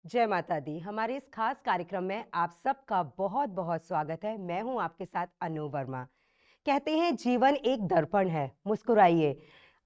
जय माता दी। हमारे इस खास कार्यक्रम में आप सबका बहुत बहुत स्वागत है। मैं हूं आपके साथ अनु वर्मा। कहते हैं जीवन एक दर्पण है, मुस्कुराइए।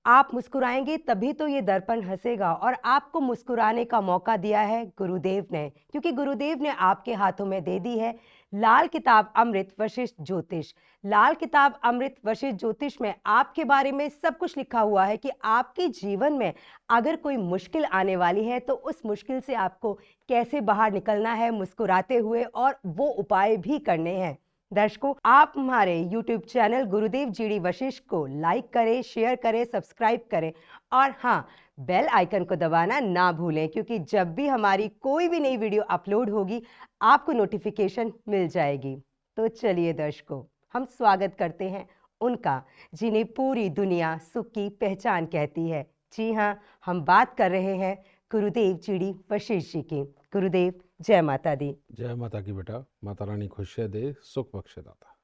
आप मुस्कुराएंगे तभी तो ये दर्पण हंसेगा, और आपको मुस्कुराने का मौका दिया है गुरुदेव ने, क्योंकि गुरुदेव ने आपके हाथों में दे दी है लाल किताब अमृत वशिष्ठ ज्योतिष। लाल किताब अमृत वशिष्ठ ज्योतिष में आपके बारे में सब कुछ लिखा हुआ है कि आपके जीवन में अगर कोई मुश्किल आने वाली है तो उस मुश्किल से आपको कैसे बाहर निकलना है मुस्कुराते हुए, और वो उपाय भी करने हैं। दर्शकों, आप हमारे YouTube चैनल गुरुदेव जीडी वशिष्ठ को लाइक करें, शेयर करें, सब्सक्राइब करें, और हाँ, बेल आइकन को दबाना ना भूलें, क्योंकि जब भी हमारी कोई भी नई वीडियो अपलोड होगी आपको नोटिफिकेशन मिल जाएगी। तो चलिए दर्शकों, हम स्वागत करते हैं उनका जिन्हें पूरी दुनिया सुख की पहचान कहती है। जी हाँ, हम बात कर रहे हैं गुरुदेव जीडी वशिष्ठ जी की। गुरुदेव, जय माता दी। जय माता की बेटा। माता रानी खुशियाँ दे, सुख बख्शे दाता।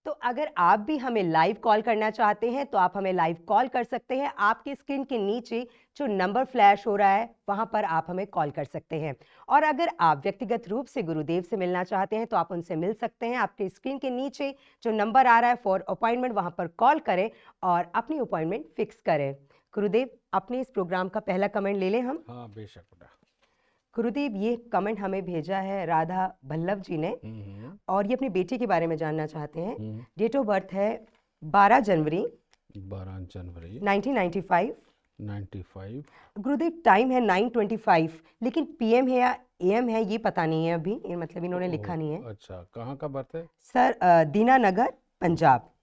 तो अगर आप भी हमें लाइव कॉल करना चाहते हैं तो आप हमें लाइव कॉल कर सकते हैं। आपकी स्क्रीन के नीचे जो नंबर फ्लैश हो रहा है वहां पर आप हमें कॉल कर सकते हैं। और अगर आप व्यक्तिगत रूप से गुरुदेव से मिलना चाहते हैं तो आप उनसे मिल सकते हैं। आपकी स्क्रीन के नीचे जो नंबर आ रहा है फॉर अपॉइंटमेंट, वहां पर कॉल करें और अपनी अपॉइंटमेंट फिक्स करें। गुरुदेव, अपने इस प्रोग्राम का पहला कमेंट ले लें हम। हाँ बेशक बेटा। गुरुदेव, ये कमेंट हमें भेजा है राधा बल्लभ जी ने, और ये अपनी बेटी के बारे में जानना चाहते हैं। डेट ऑफ बर्थ है 12 जनवरी 12 जनवरी 1995। 95। गुरुदेव, टाइम है 9:25, लेकिन पीएम है या एएम है ये पता नहीं है अभी, ये मतलब इन्होंने लिखा नहीं है। अच्छा, कहाँ का बर्थ है? सर, दीनानगर, पंजाब।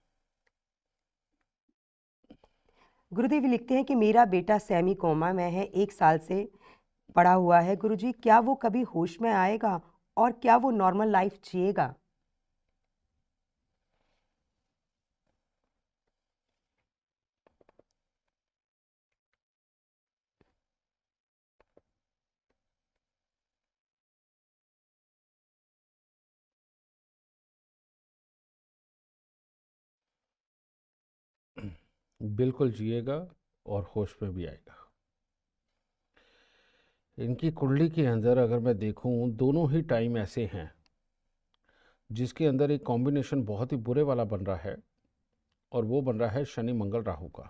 गुरुदेव लिखते हैं कि मेरा बेटा सेमी कोमा में है, 1 साल से पड़ा हुआ है। गुरुजी, क्या वो कभी होश में आएगा और क्या वो नॉर्मल लाइफ जिएगा? बिल्कुल जिएगा और होश में भी आएगा। इनकी कुंडली के अंदर अगर मैं देखूं, दोनों ही टाइम ऐसे हैं जिसके अंदर एक कॉम्बिनेशन बहुत ही बुरे वाला बन रहा है, और वो बन रहा है शनि मंगल राहु का।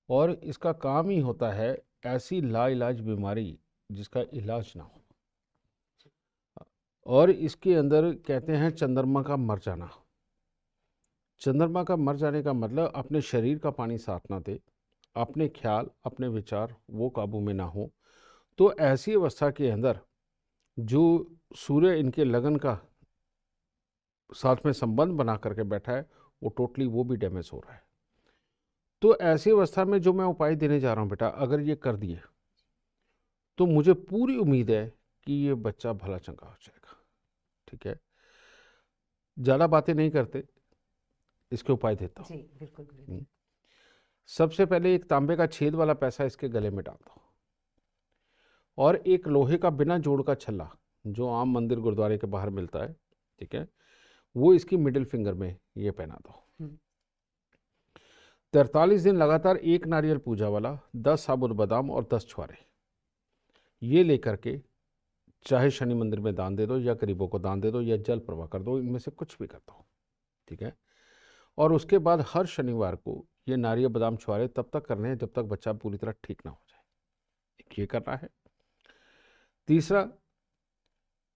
और इसका काम ही होता है ऐसी लाइलाज बीमारी जिसका इलाज ना हो। और इसके अंदर कहते हैं चंद्रमा का मर जाना। चंद्रमा का मर जाने का मतलब अपने शरीर का पानी साथ ना दे, अपने ख्याल अपने विचार वो काबू में ना हो। तो ऐसी अवस्था के अंदर जो सूर्य इनके लगन का साथ में संबंध बना करके बैठा है, वो टोटली वो भी डैमेज हो रहा है। तो ऐसी अवस्था में जो मैं उपाय देने जा रहा हूँ बेटा, अगर ये कर दिए तो मुझे पूरी उम्मीद है कि ये बच्चा भला चंगा हो जाएगा। ठीक है, ज़्यादा बातें नहीं करते, इसके उपाय देता हूँ। जी बिल्कुल गुरुदेव। सबसे पहले एक तांबे का छेद वाला पैसा इसके गले में डाल दो, और एक लोहे का बिना जोड़ का छल्ला जो आम मंदिर गुरुद्वारे के बाहर मिलता है, ठीक है, वो इसकी मिडिल फिंगर में ये पहना दो। 43 दिन लगातार एक नारियल पूजा वाला, 10 साबुत बादाम और 10 छुआरे ये लेकर के चाहे शनि मंदिर में दान दे दो, या गरीबों को दान दे दो, या जल प्रवाह कर दो, इनमें से कुछ भी कर दो। ठीक है, और उसके बाद हर शनिवार को ये नारियल बादाम छुआरे तब तक करने हैं जब तक बच्चा पूरी तरह ठीक ना हो जाए। ये करना है। तीसरा,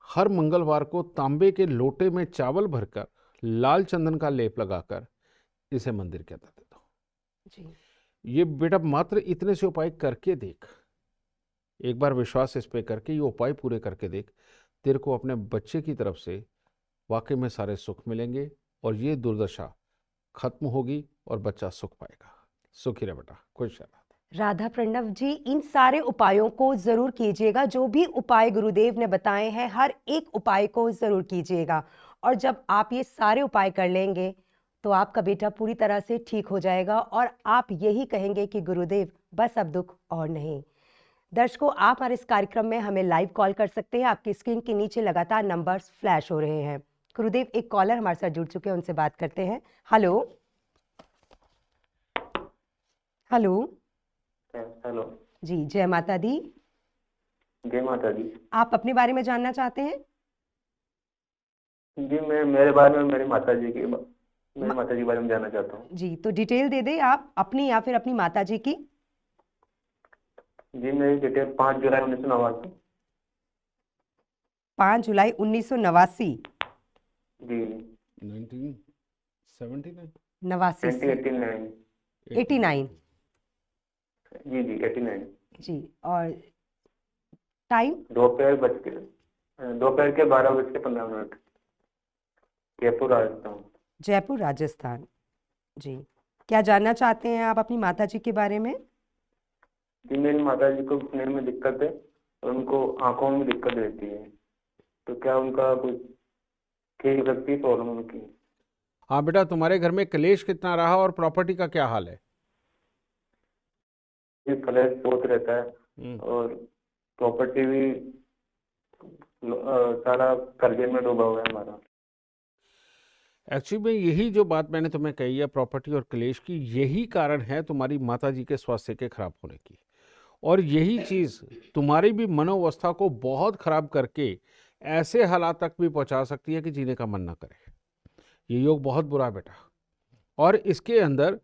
हर मंगलवार को तांबे के लोटे में चावल भरकर लाल चंदन का लेप लगाकर इसे मंदिर के अंदर दे दो। जी ये बेटा मात्र इतने से उपाय करके देख, एक बार विश्वास इस पे करके ये उपाय पूरे करके देख, तेरे को अपने बच्चे की तरफ से वाकई में सारे सुख मिलेंगे, और ये दुर्दशा खत्म होगी और बच्चा सुख पाएगा। सुखी रहे बेटा, खुश रह। राधा प्रणव जी, इन सारे उपायों को जरूर कीजिएगा। जो भी उपाय गुरुदेव ने बताए हैं हर एक उपाय को जरूर कीजिएगा, और जब आप ये सारे उपाय कर लेंगे तो आपका बेटा पूरी तरह से ठीक हो जाएगा, और आप यही कहेंगे कि गुरुदेव बस अब दुख और नहीं। दर्शकों, आप हमारे इस कार्यक्रम में हमें लाइव कॉल कर सकते हैं। आपकी स्क्रीन के नीचे लगातार नंबर्स फ्लैश हो रहे हैं। गुरुदेव, एक कॉलर हमारे साथ जुड़ चुके हैं, उनसे बात करते हैं। Hello hello. हेलो जी, जय माता दी। जय माता दी। आप अपने बारे में जानना चाहते हैं? जी, मैं मेरे बारे में मेरी म- माता जी के बारे में जानना चाहता हूँ। जी, तो डिटेल दे दें आप अपनी या फिर अपनी माता जी की। जी, मेरी डिटेल 5 जुलाई 1989। 5 जुलाई 1989। जी। 1979। 89 से 1989। 89। जी जी, 89। जी, और टाइम? दोपहर के 12:15। जयपुर, राजस्थान। जयपुर, राजस्थान। जी, क्या जानना चाहते हैं आप अपनी माता जी के बारे में? जी, मेरी माता जी को घुटने में दिक्कत है और उनको आंखों में दिक्कत रहती है, तो क्या उनका कुछ ठीक हो सकती है प्रॉब्लम उनकी? हाँ बेटा, तुम्हारे घर में कलेश कितना रहा और प्रॉपर्टी का क्या हाल है? जी, कलेश बहुत रहता है हम्म। और प्रॉपर्टी भी सारा कर्जे में डूबा हुआ है हमारा। एक्चुअली में यही जो बात मैंने तुम्हें कही है प्रॉपर्टी और क्लेश की, यही कारण है तुम्हारी माता जी के स्वास्थ्य के खराब होने की। और यही चीज़ तुम्हारी भी मनोवस्था को बहुत खराब करके ऐसे हालात तक भी पहुंचा सकती है कि जीने का मन ना करे। ये योग बहुत बुरा है बेटा। और इसके अंदर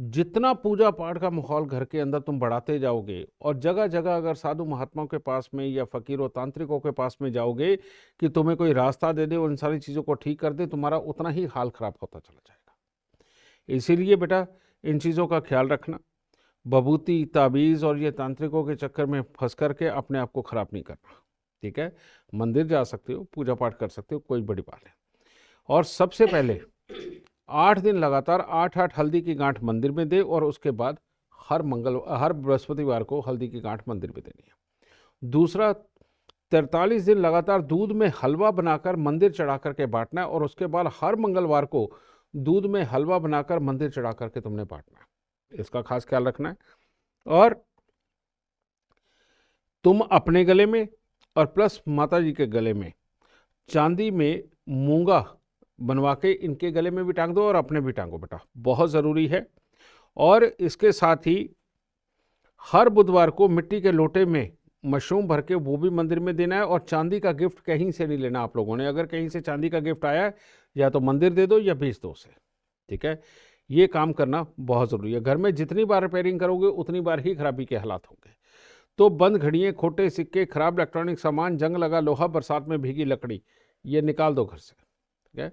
जितना पूजा पाठ का माहौल घर के अंदर तुम बढ़ाते जाओगे और जगह जगह अगर साधु महात्माओं के पास में या फकीरों तांत्रिकों के पास में जाओगे कि तुम्हें कोई रास्ता दे दे और इन सारी चीज़ों को ठीक कर दे, तुम्हारा उतना ही हाल खराब होता चला जाएगा। इसीलिए बेटा इन चीज़ों का ख्याल रखना। बभूती ताबीज़ और ये तांत्रिकों के चक्कर में फंस करके अपने आप को खराब नहीं करना, ठीक है? मंदिर जा सकते हो, पूजा पाठ कर सकते हो, कोई बड़ी बात नहीं। और सबसे पहले 8 दिन लगातार 8-8 हल्दी की गांठ मंदिर में दे और उसके बाद हर बृहस्पतिवार को हल्दी की गांठ मंदिर में देनी है। दूसरा, 43 दिन लगातार दूध में हलवा बनाकर मंदिर चढ़ा करके बांटना है और उसके बाद हर मंगलवार को दूध में हलवा बनाकर मंदिर चढ़ा करके तुमने बांटना है। इसका खास ख्याल रखना है। और तुम अपने गले में और प्लस माता जी के गले में चांदी में मूंगा बनवा के इनके गले में भी टांग दो और अपने भी टांगो बेटा, बहुत ज़रूरी है। और इसके साथ ही हर बुधवार को मिट्टी के लोटे में मशरूम भर के वो भी मंदिर में देना है। और चांदी का गिफ्ट कहीं से नहीं लेना आप लोगों ने। अगर कहीं से चांदी का गिफ्ट आया है या तो मंदिर दे दो या बेच दो उसे, ठीक है? ये काम करना बहुत ज़रूरी है। घर में जितनी बार रिपेयरिंग करोगे उतनी बार ही खराबी के हालात होंगे। तो बंद घड़ियाँ, खोटे सिक्के, खराब इलेक्ट्रॉनिक सामान, जंग लगा लोहा, बरसात में भीगी लकड़ी, ये निकाल दो घर से, ठीक है?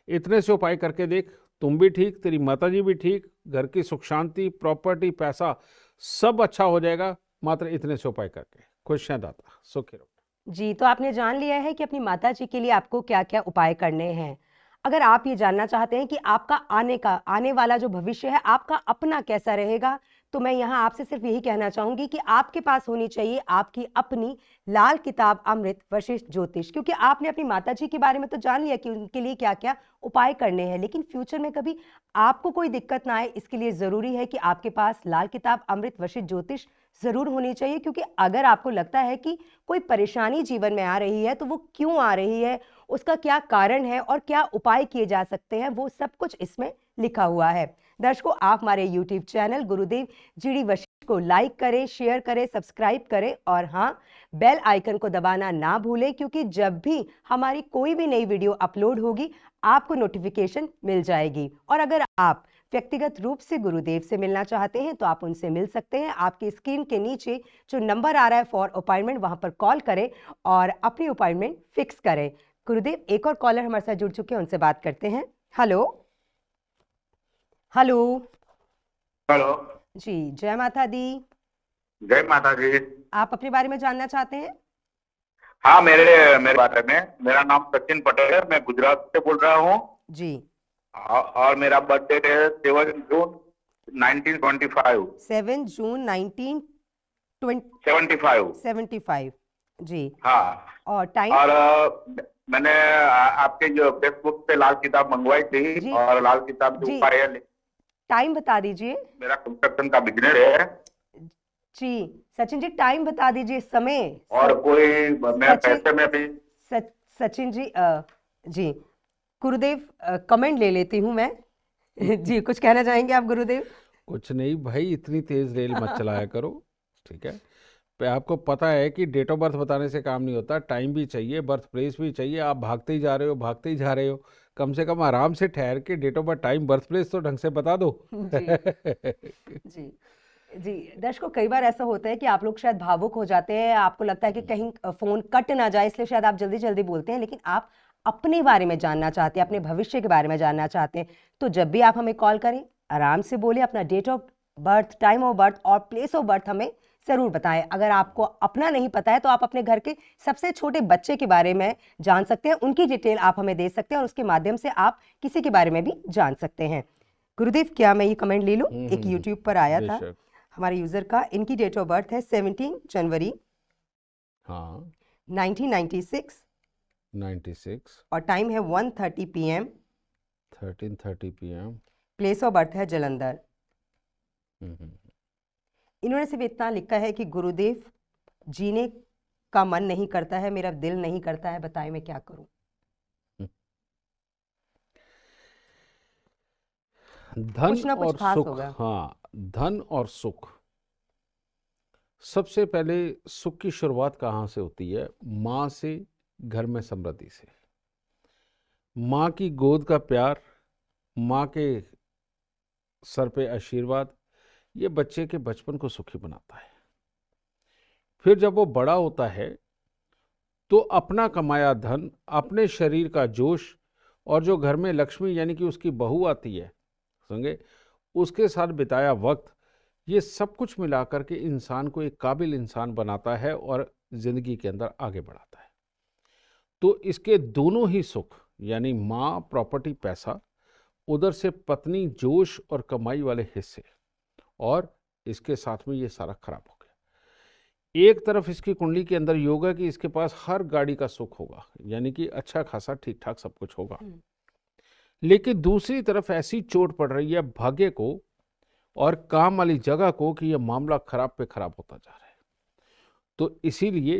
इतने से उपाय करके देख, तुम भी ठीक, तेरी माताजी भी ठीक, घर की सुख शांति, प्रॉपर्टी, पैसा सब अच्छा हो जाएगा मात्र इतने से उपाय करके। खुश हैं दाता, सुखी रहो। जी, तो आपने जान लिया है कि अपनी माता जी के लिए आपको क्या-क्या उपाय करने हैं। अगर आप ये जानना चाहते हैं कि आपका आने वाला जो भविष्य है, आपका अपना कैसा रहेगा, तो मैं यहाँ आपसे सिर्फ यही कहना चाहूँगी कि आपके पास होनी चाहिए आपकी अपनी लाल किताब अमृत वशिष्ठ ज्योतिष। क्योंकि आपने अपनी माता जी के बारे में तो जान लिया कि उनके लिए क्या-क्या उपाय करने हैं, लेकिन फ्यूचर में कभी आपको कोई दिक्कत ना आए, इसके लिए ज़रूरी है कि आपके पास लाल किताब अमृत वशिष्ठ ज्योतिष ज़रूर होनी चाहिए। क्योंकि अगर आपको लगता है कि कोई परेशानी जीवन में आ रही है, तो वो क्यों आ रही है, उसका क्या कारण है और क्या उपाय किए जा सकते हैं, वो सब कुछ इसमें लिखा हुआ है। दर्शकों, आप हमारे यूट्यूब चैनल गुरुदेव जीडी वशिष्ठ को लाइक करें, शेयर करें, सब्सक्राइब करें और हाँ, बेल आइकन को दबाना ना भूलें, क्योंकि जब भी हमारी कोई भी नई वीडियो अपलोड होगी, आपको नोटिफिकेशन मिल जाएगी। और अगर आप व्यक्तिगत रूप से गुरुदेव से मिलना चाहते हैं तो आप उनसे मिल सकते हैं। आपकी स्क्रीन के नीचे जो नंबर आ रहा है फॉर अपॉइंटमेंट, वहां पर कॉल करें और अपनी अपॉइंटमेंट फिक्स करें। गुरुदेव, एक और कॉलर हमारे साथ जुड़ चुके हैं, उनसे बात करते हैं। Hello hello. हेलो। जी, जय माता दी। जय माता जी। आप अपने बारे में जानना चाहते हैं? हाँ, मेरे मेरे बारे में, मेरा नाम सचिन पटेल है, मैं गुजरात से बोल रहा हूँ। जी। और मेरा बर्थडे है 7 जून 1925। 7 जून 1975। जी। हाँ। और टाइम? और मैंने आपके जो फेसबुक पे लाल किताब मंगवाई थी जी। और लाल किताब जो जी। उपाय है, टाइम बता दीजिए। मेरा कंस्ट्रक्शन का बिजनेस है। जी, सचिन जी टाइम बता दीजिए, समय। और कोई मैं सचिन पैसे में भी सचिन जी जी, गुरुदेव कमेंट ले लेती हूँ मैं। जी, कुछ कहना चाहेंगे आप गुरुदेव? कुछ नहीं भाई, इतनी तेज रेल मत चलाया करो, ठीक है? आपको पता है कि डेट ऑफ बर्थ बताने से काम नहीं होता, टाइम भी चाहिए, बर्थ प्लेस भी चाहिए। आप भागते ही जा रहे हो, भागते ही जा रहे हो। कम से कम आराम से ठहर के date of birth, time, birth place तो ढंग से बता दो। जी जी जी। दर्शकों, कई बार ऐसा होता है कि आप लोग शायद भावुक हो जाते हैं, आपको लगता है कि कहीं फोन कट ना जाए, इसलिए शायद आप जल्दी जल्दी बोलते हैं, लेकिन आप अपने बारे में जानना चाहते हैं, अपने भविष्य के बारे में जानना चाहते हैं। तो जब भी आप हमें कॉल करें, आराम से बोलिए, अपना date of birth, time of birth और प्लेस ऑफ बर्थ हमें जरूर बताएं। अगर आपको अपना नहीं पता है तो आप अपने घर के सबसे छोटे बच्चे के बारे में जान सकते हैं, उनकी डिटेल आप हमें दे सकते हैं और उसके माध्यम से आप किसी के बारे में भी जान सकते हैं। गुरुदेव, क्या मैं ये कमेंट ले लूं? एक यूट्यूब पर आया था बेशक। हमारे यूजर का, इनकी डेट ऑफ बर्थ है 17 जनवरी हाँ, 1996 96, और टाइम है 1:30 PM। 13:30 PM। Place of birth है जलंधर। इन्होंने सिर्फ इतना लिखा है कि गुरुदेव, जीने का मन नहीं करता है, मेरा दिल नहीं करता है, बताएं मैं क्या करूं। धन कुछ ना कुछ और खास सुख, होगा। हाँ, धन और सुख। सबसे पहले सुख की शुरुआत कहाँ से होती है? माँ से, घर में समृद्धि से। माँ की गोद का प्यार, माँ के सर पे आशीर्वाद, ये बच्चे के बचपन को सुखी बनाता है। फिर जब वो बड़ा होता है तो अपना कमाया धन, अपने शरीर का जोश, और जो घर में लक्ष्मी यानी कि उसकी बहू आती है, समझे, उसके साथ बिताया वक्त, ये सब कुछ मिलाकर के इंसान को एक काबिल इंसान बनाता है और जिंदगी के अंदर आगे बढ़ाता है। तो इसके दोनों ही सुख, यानी माँ, प्रॉपर्टी, पैसा, उधर से पत्नी, जोश और कमाई वाले हिस्से, और इसके साथ में ये सारा खराब हो गया। एक तरफ इसकी कुंडली के अंदर योग है कि इसके पास हर गाड़ी का सुख होगा, यानी कि अच्छा खासा ठीक ठाक सब कुछ होगा, लेकिन दूसरी तरफ ऐसी चोट पड़ रही है भाग्य को और काम वाली जगह को कि यह मामला खराब पे खराब होता जा रहा है। तो इसीलिए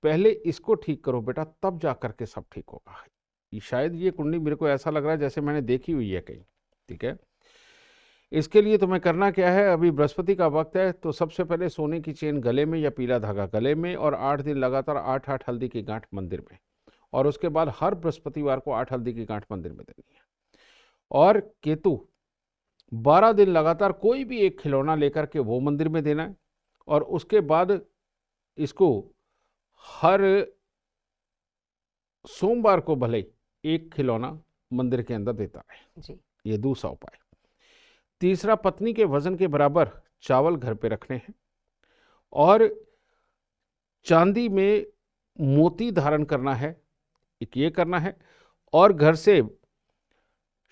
पहले इसको ठीक करो बेटा, तब जा करके सब ठीक होगा। शायद ये कुंडली मेरे को ऐसा लग रहा है जैसे मैंने देखी हुई है कहीं, ठीक है। इसके लिए तुम्हें करना क्या है, अभी बृहस्पति का वक्त है, तो सबसे पहले सोने की चेन गले में या पीला धागा गले में, और 8 दिन लगातार 8 हल्दी की गांठ मंदिर में, और उसके बाद हर बृहस्पतिवार को 8 हल्दी की गांठ मंदिर में देनी है। और केतु 12 दिन लगातार कोई भी एक खिलौना लेकर के वो मंदिर में देना है, और उसके बाद इसको हर सोमवार को भले एक खिलौना मंदिर के अंदर देता है जी। ये दूसरा उपाय। तीसरा, पत्नी के वजन के बराबर चावल घर पे रखने हैं, और चांदी में मोती धारण करना है, एक ये करना है, और घर से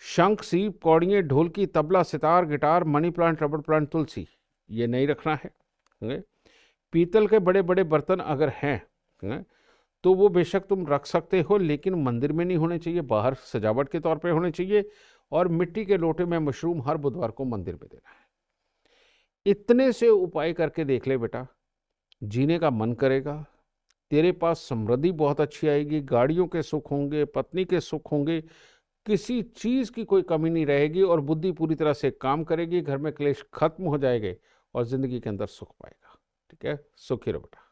शंख, सीप, कौड़ियाँ, ढोलकी, tabla, sitar, guitar, money plant, rubber plant, तुलसी, ये नहीं रखना है। पीतल के बड़े बड़े बर्तन अगर हैं तो वो बेशक तुम रख सकते हो, लेकिन मंदिर में नहीं होने चाहिए, बाहर सजावट के तौर पे होने चाहिए। और मिट्टी के लोटे में मशरूम हर बुधवार को मंदिर में देना है। इतने से उपाय करके देख ले बेटा, जीने का मन करेगा, तेरे पास समृद्धि बहुत अच्छी आएगी, गाड़ियों के सुख होंगे, पत्नी के सुख होंगे, किसी चीज की कोई कमी नहीं रहेगी, और बुद्धि पूरी तरह से काम करेगी, घर में क्लेश खत्म हो जाएंगे, और जिंदगी के अंदर सुख पाएगा। ठीक है, सुखी रहो बेटा।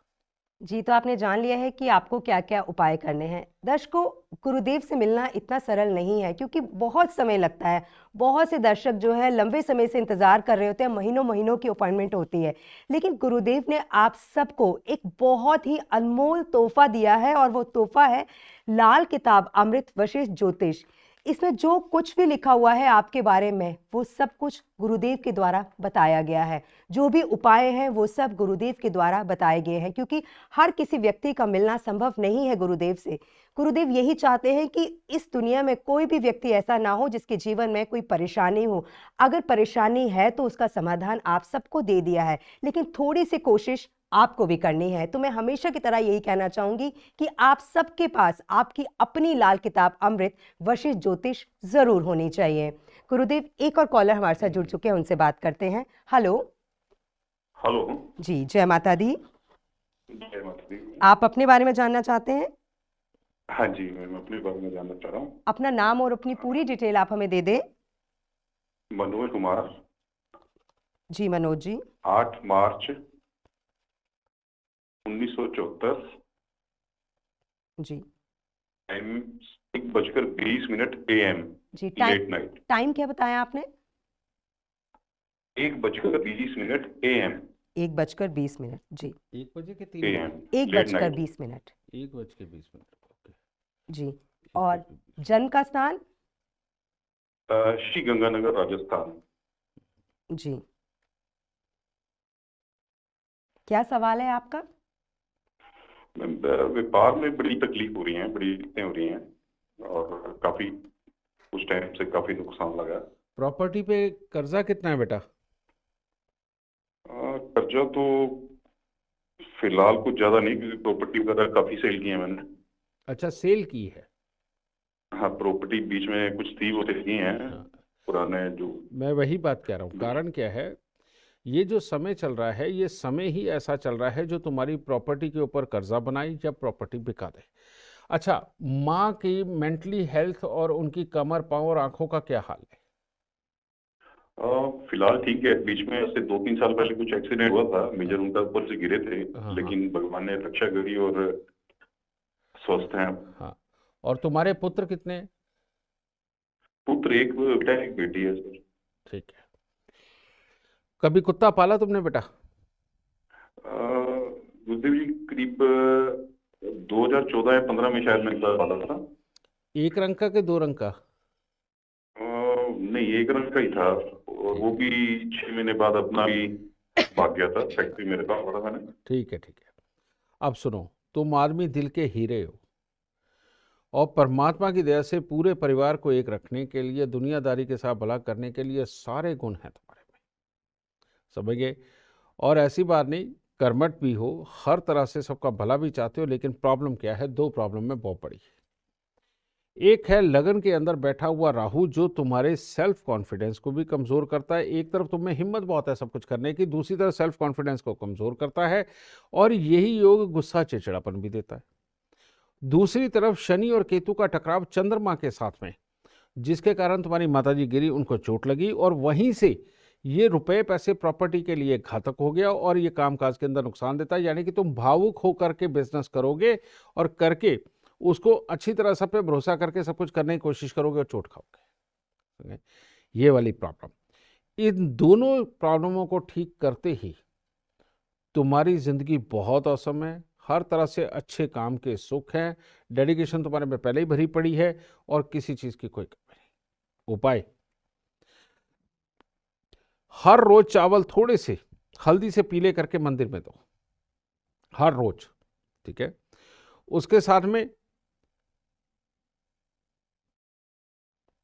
जी, तो आपने जान लिया है कि आपको क्या क्या उपाय करने हैं। दर्शकों, गुरुदेव से मिलना इतना सरल नहीं है, क्योंकि बहुत समय लगता है। बहुत से दर्शक जो है लंबे समय से इंतजार कर रहे होते हैं, महीनों महीनों की अपॉइंटमेंट होती है, लेकिन गुरुदेव ने आप सबको एक बहुत ही अनमोल तोहफा दिया है, और वो तोहफा है लाल किताब अमृत वशिष्ठ ज्योतिष। इसमें जो कुछ भी लिखा हुआ है आपके बारे में, वो सब कुछ गुरुदेव के द्वारा बताया गया है। जो भी उपाय हैं वो सब गुरुदेव के द्वारा बताए गए हैं, क्योंकि हर किसी व्यक्ति का मिलना संभव नहीं है गुरुदेव से। गुरुदेव यही चाहते हैं कि इस दुनिया में कोई भी व्यक्ति ऐसा ना हो जिसके जीवन में कोई परेशानी हो। अगर परेशानी है तो उसका समाधान आप सबको दे दिया है, लेकिन थोड़ी सी कोशिश आपको भी करनी है। तो मैं हमेशा की तरह यही कहना चाहूंगी कि आप सबके पास आपकी अपनी लाल किताब अमृत वशिष्ठ ज्योतिष जरूर होनी चाहिए। गुरुदेव, एक और कॉलर हमारे साथ जुड़ चुके हैं, उनसे बात करते हैं। हेलो। हेलो जी, जय माता दी। जय माता दी। आप अपने बारे में जानना चाहते हैं? हाँ जी, मैं अपने बारे में जानना चाह रहा हूँ। अपना नाम और अपनी पूरी डिटेल आप हमें दे दें। मनोज कुमार, जी मनोज जी। 8 मार्च 1974, जी टाइम 1:20 AM, जी। Time late night. टाइम क्या बताया आपने? 1:20 AM, 1:20 जी। 1 बजे के 3 AM, बजे? एक लेट बजकर नाइट। 20 minute 1:20 okay. जी। 1 और बज के 20 जन्म का स्थान? श्री गंगानगर, राजस्थान। जी। क्या सवाल है आपका? मैम, व्यापार में बड़ी तकलीफ हो रही है, बड़ी दिक्कतें हो रही हैं, और काफी कुछ टाइम से काफी नुकसान लगा। प्रॉपर्टी पे कर्जा कितना है बेटा? कर्जा तो फिलहाल कुछ ज्यादा नहीं, क्योंकि प्रॉपर्टी वगैरह काफी सेल की है मैंने। अच्छा, सेल की है। हाँ, प्रॉपर्टी बीच में कुछ थी, वो सेल की हैं, हाँ, पुराने जो। मैं वही बात कह रहा हूँ। कारण क्या है, ये जो समय चल रहा है, ये समय ही ऐसा चल रहा है जो तुम्हारी प्रॉपर्टी के ऊपर कर्जा बनाई जब प्रॉपर्टी बिका दे। अच्छा, माँ की मेंटली हेल्थ और उनकी कमर, पाँव और आंखों का क्या हाल है? फिलहाल ठीक है। बीच में ऐसे 2-3 साल पहले कुछ एक्सीडेंट हुआ था मेजर, उनका ऊपर से गिरे थे, हाँ हाँ लेकिन भगवान ने रक्षा करी और स्वस्थ हैं। हाँ। और तुम्हारे पुत्र कितने हैं? पुत्र एक बेटा, एक बेटी है सर। ठीक है। कभी कुत्ता पाला तुमने बेटा? गुरुदेव जी, करीब 2014 या 15 में शायद मैंने पाला था। एक रंग का कि 2 रंग का? नहीं, एक रंग का ही था, और ठीक वो है भी 6 महीने बाद अपना भी भाग गया था। फैक्ट्री में रखा हुआ था मैंने। ठीक है ठीक है। अब सुनो, तुम आदमी दिल के हीरे हो, और परमात्मा की दया से पूरे परिवार को एक रखने के लिए, दुनियादारी के साथ भला करने के लिए सारे गुण हैं तुम्हारे में, समझ गए? और ऐसी बात नहीं, कर्मठ भी हो, हर तरह से सबका भला भी चाहते हो, लेकिन प्रॉब्लम क्या है? 2 प्रॉब्लम में बहुत बड़ी है। एक है लगन के अंदर बैठा हुआ राहु, जो तुम्हारे सेल्फ कॉन्फिडेंस को भी कमज़ोर करता है। एक तरफ तुम्हें हिम्मत बहुत है सब कुछ करने की, दूसरी तरफ सेल्फ कॉन्फिडेंस को कमज़ोर करता है, और यही योग गुस्सा चिड़चिड़ापन भी देता है। दूसरी तरफ शनि और केतु का टकराव चंद्रमा के साथ में, जिसके कारण तुम्हारी माताजी गिरी, उनको चोट लगी, और वहीं से ये रुपए पैसे प्रॉपर्टी के लिए घातक हो गया, और ये कामकाज के अंदर नुकसान देता है। यानी कि तुम भावुक होकर के बिजनेस करोगे, और करके उसको अच्छी तरह सब पे भरोसा करके सब कुछ करने की कोशिश करोगे और चोट खाओगे। ये वाली प्रॉब्लम, इन दोनों प्रॉब्लमों को ठीक करते ही तुम्हारी जिंदगी बहुत औसम है। हर तरह से अच्छे काम के सुख हैं, डेडिकेशन तुम्हारे में पहले ही भरी पड़ी है, और किसी चीज की कोई कमी नहीं। उपाय, हर रोज चावल थोड़े से हल्दी से पीले करके मंदिर में दो, हर रोज, ठीक है? उसके साथ में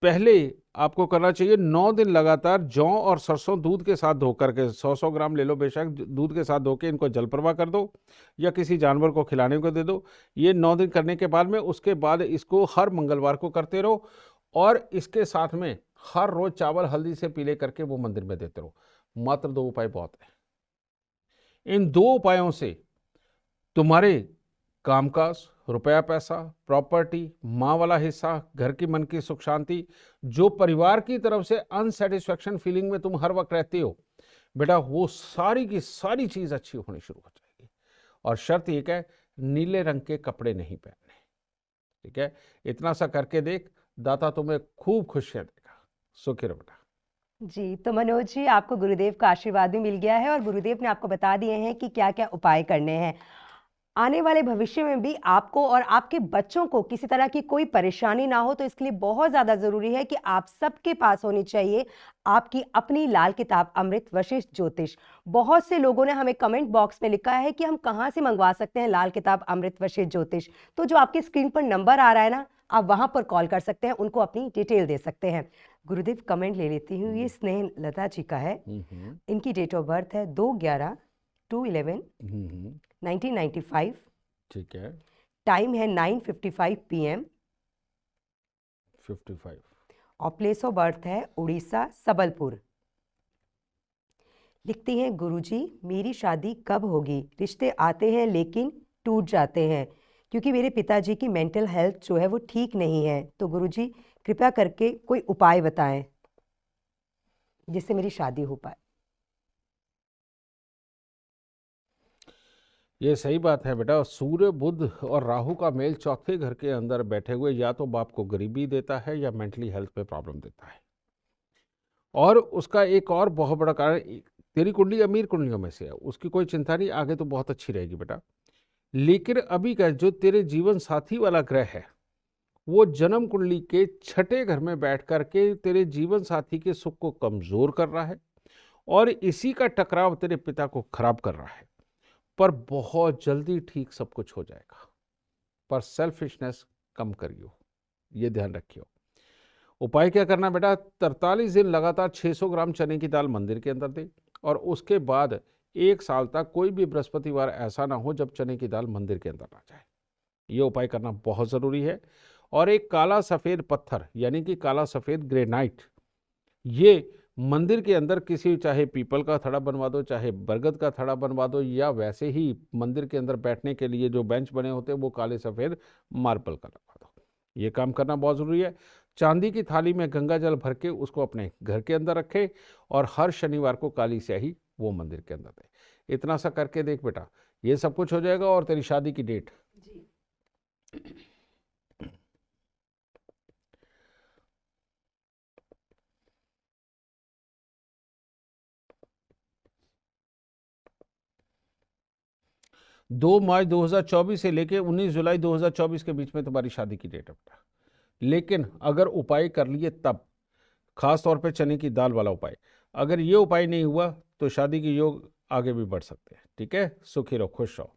पहले आपको करना चाहिए 9 दिन लगातार जौ और सरसों दूध के साथ धो करके, 100-100 ग्राम ले लो बेशक, दूध के साथ धो के इनको जल प्रवाह कर दो, या किसी जानवर को खिलाने को दे दो। ये 9 दिन करने के बाद में, उसके बाद इसको हर मंगलवार को करते रहो, और इसके साथ में हर रोज चावल हल्दी से पीले करके वो मंदिर में देते रहो। मात्र 2 उपाय बहुत है। इन 2 उपायों से तुम्हारे कामकाज, रुपया पैसा, प्रॉपर्टी, माँ वाला हिस्सा, घर की मन की सुख शांति, जो परिवार की तरफ से अनसेटिस्फैक्शन फीलिंग में तुम हर वक्त रहते हो बेटा, वो सारी की सारी चीज अच्छी होनी शुरू हो जाएगी। और शर्त एक है, नीले रंग के कपड़े नहीं पहनने, ठीक है? इतना सा करके देख, दाता तुम्हें खूब खुशियां देगा। सुखी रहो बेटा। जी, तो मनोज जी, आपको गुरुदेव का आशीर्वाद भी मिल गया है, और गुरुदेव ने आपको बता दिए हैं कि क्या क्या उपाय करने हैं। आने वाले भविष्य में भी आपको और आपके बच्चों को किसी तरह की कोई परेशानी ना हो, तो इसके लिए बहुत ज़्यादा ज़रूरी है कि आप सबके पास होनी चाहिए आपकी अपनी लाल किताब अमृत वशिष्ठ ज्योतिष। बहुत से लोगों ने हमें कमेंट बॉक्स में लिखा है कि हम कहाँ से मंगवा सकते हैं लाल किताब अमृत वशिष्ठ ज्योतिष। तो जो आपकी स्क्रीन पर नंबर आ रहा है ना, आप वहां पर कॉल कर सकते हैं, उनको अपनी डिटेल दे सकते हैं। गुरुदेव, कमेंट ले लेती हूँ। ये स्नेह लता जी का है। इनकी डेट ऑफ बर्थ है 2/11/1995। ठीक है। टाइम है 9:55 PM, 55। और प्लेस ऑफ बर्थ है उड़ीसा सबलपुर। लिखती हैं, गुरुजी मेरी शादी कब होगी? रिश्ते आते हैं लेकिन टूट जाते हैं, क्योंकि मेरे पिताजी की मेंटल हेल्थ जो है वो ठीक नहीं है। तो गुरुजी कृपया करके कोई उपाय बताएं जिससे मेरी शादी हो पाए। ये सही बात है बेटा। सूर्य, बुध और राहु का मेल चौथे घर के अंदर बैठे हुए या तो बाप को गरीबी देता है या मेंटली हेल्थ पे प्रॉब्लम देता है। और उसका एक और बहुत बड़ा कारण, तेरी कुंडली अमीर कुंडलियों में से है, उसकी कोई चिंता नहीं, आगे तो बहुत अच्छी रहेगी बेटा। लेकिन अभी का जो तेरे जीवन साथी वाला ग्रह है वो जन्म कुंडली के छठे घर में बैठ करके तेरे जीवन साथी के सुख को कमजोर कर रहा है और इसी का टकराव तेरे पिता को खराब कर रहा है। पर बहुत जल्दी ठीक सब कुछ हो जाएगा, पर सेल्फिशनेस कम करियो, ये ध्यान रखियो। उपाय क्या करना बेटा, 43 दिन लगातार 600 ग्राम चने की दाल मंदिर के अंदर दे और उसके बाद 1 साल तक कोई भी बृहस्पतिवार ऐसा ना हो जब चने की दाल मंदिर के अंदर ना जाए। ये उपाय करना बहुत ज़रूरी है। और एक काला सफ़ेद पत्थर यानी कि काला सफ़ेद ग्रेनाइट, ये मंदिर के अंदर किसी, चाहे पीपल का थड़ा बनवा दो, चाहे बरगद का थड़ा बनवा दो, या वैसे ही मंदिर के अंदर बैठने के लिए जो बेंच बने होते हैं वो काले सफ़ेद मार्बल का लगवा दो। ये काम करना बहुत ज़रूरी है। चांदी की थाली में गंगा जल भर के उसको अपने घर के अंदर रखे और हर शनिवार को काली स्याही वो मंदिर के अंदर दे। इतना सा करके देख बेटा, ये सब कुछ हो जाएगा। और तेरी शादी की डेट 2 मार्च 2024 से लेके 19 जुलाई 2024 के बीच में तुम्हारी शादी की डेट है बेटा। लेकिन अगर उपाय कर लिए तब, खास तौर पे चने की दाल वाला उपाय, अगर ये उपाय नहीं हुआ तो शादी के योग आगे भी बढ़ सकते हैं। ठीक है, सुखी रहो, खुश रहो।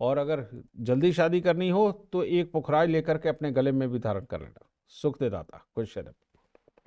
और अगर जल्दी शादी करनी हो तो एक पुखराज लेकर के अपने गले में भी धारण कर लेना। सुख दे दाता, खुश रहे।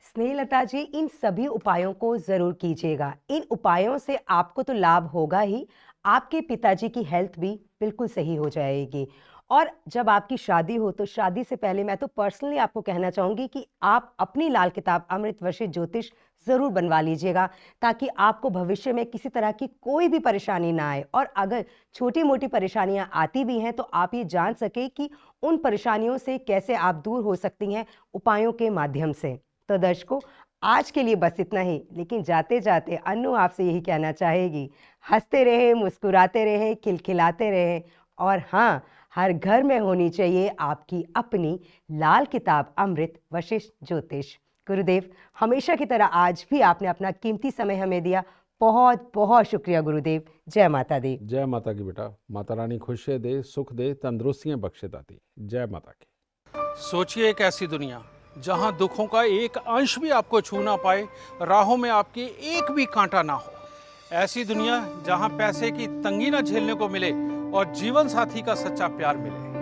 स्नेहलता जी, इन सभी उपायों को जरूर कीजिएगा। इन उपायों से आपको तो लाभ होगा ही, आपके पिताजी की हेल्थ भी बिल्कुल सही हो जाएगी। और जब आपकी शादी हो तो शादी से पहले मैं तो पर्सनली आपको कहना चाहूंगी कि आप अपनी लाल किताब अमृत वर्षित ज्योतिष जरूर बनवा लीजिएगा, ताकि आपको भविष्य में किसी तरह की कोई भी परेशानी ना आए। और अगर छोटी मोटी परेशानियां आती भी हैं तो आप ये जान सके कि उन परेशानियों से कैसे आप दूर हो सकती हैं उपायों के माध्यम से। तो दर्शकों, आज के लिए बस इतना ही। लेकिन जाते जाते अन्नू आपसे यही कहना चाहेगी, हंसते रहे, मुस्कुराते रहे, खिलखिलाते रहे। और हाँ, हर घर में होनी चाहिए आपकी अपनी लाल किताब अमृत वशिष्ठ ज्योतिष। गुरुदेव, हमेशा की तरह आज भी आपने अपना कीमती समय हमें दिया। बहुत बहुत शुक्रिया गुरुदेव। जय माता दी। जय माता की बेटा। माता रानी खुशियाँ दे, सुख दे, तंदुरुस्तियाँ बख्शे दाती। जय माता की। सोचिए एक ऐसी दुनिया जहां दुखों का एक अंश भी आपको छू ना पाए, राहों में आपके एक भी कांटा ना हो। ऐसी दुनिया जहां पैसे की तंगी ना झेलने को मिले और जीवन साथी का सच्चा प्यार मिले।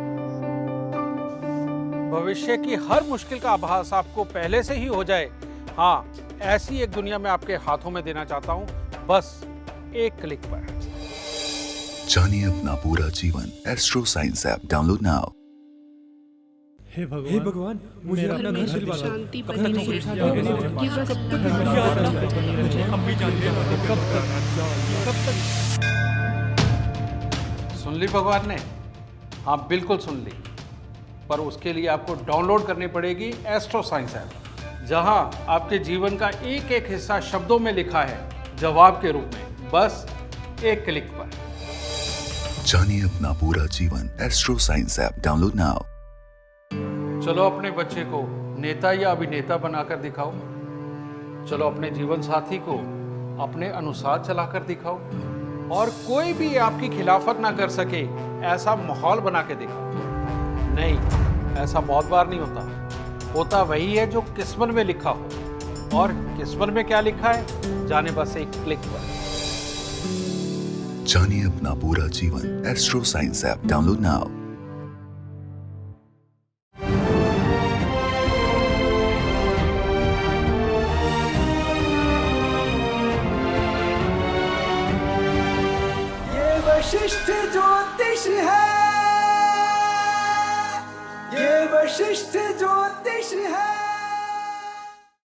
भविष्य की हर मुश्किल का आभास आपको पहले से ही हो जाए। हाँ, ऐसी एक दुनिया मैं आपके हाथों में देना चाहता हूं, बस एक क्लिक पर। जानिए अपना पूरा जीवन। Astro science app download now. हे भगवान, मुझे अपना घर दिलवा दो। शांति कब बनी तक रहे। परेशान ये रहेंगे? बस कब तक हम भी जानते हैं कब तक। सुन ली भगवान ने? हाँ, बिल्कुल सुन ली। पर उसके लिए आपको डाउनलोड करनी पड़ेगी एस्ट्रो साइंस ऐप, जहां आपके जीवन का एक एक हिस्सा शब्दों में लिखा है, जवाब के रूप में, बस एक क्लिक पर। जानिए अपना पूरा जीवन। Astro science app download now. चलो अपने बच्चे को नेता या अभिनेता बनाकर दिखाओ। चलो अपने जीवन साथी को अपने अनुसार चलाकर दिखाओ। और कोई भी आपकी खिलाफत ना कर सके ऐसा माहौल बना के दिखाओ। नहीं, ऐसा बहुत बार नहीं होता। होता वही है जो किस्मत में लिखा हो। और किस्मत में क्या लिखा है, जाने बस एक क्लिक पर। जानिए अपना पूरा जीवन। Astro science app download now. Vashishtha ज्योतिष है, ये वशिष्ठ ज्योतिष है।